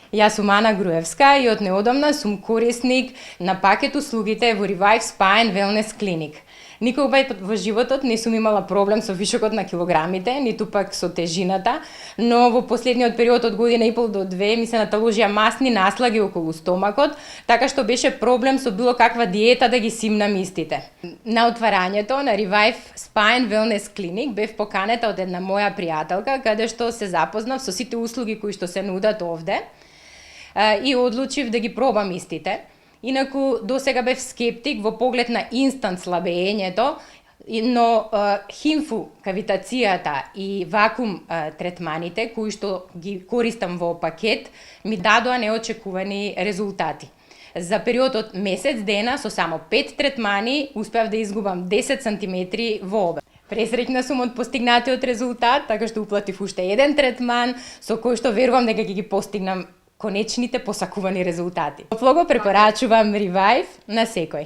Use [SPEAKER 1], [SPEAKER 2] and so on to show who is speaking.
[SPEAKER 1] Јас сум Ана Груевска и од неодамна сум корисник на пакет услугите во Revive Spa and Wellness Clinic. Никогаш во животот не сум имала проблем со вишокот на килограмите, ниту пак со тежината, но во последниот период од година и пол до две ми се наталожија масни наслаги околу стомакот, така што беше проблем со било каква диета да ги симнам истите. На отварањето на Revive Spa and Wellness Clinic бев поканета од една моја пријателка, каде што се запознав со сите услуги кои што се нудат овде и одлучив да ги пробам истите. Инаку досега бев скептик во поглед на инстант слабењето, но химфу кавитацијата и вакуум третманите кои што ги користам во пакет ми дадоа неочекувани резултати. За период од месец дена со само 5 третмани успеав да изгубам 10 сантиметри во обем. Пресреќна сум од постигнатиот резултат, така што уплатив уште еден третман со кој што верувам дека ќе ги постигнам конечните посакувани резултати. Топло го препорачувам Revive на секој.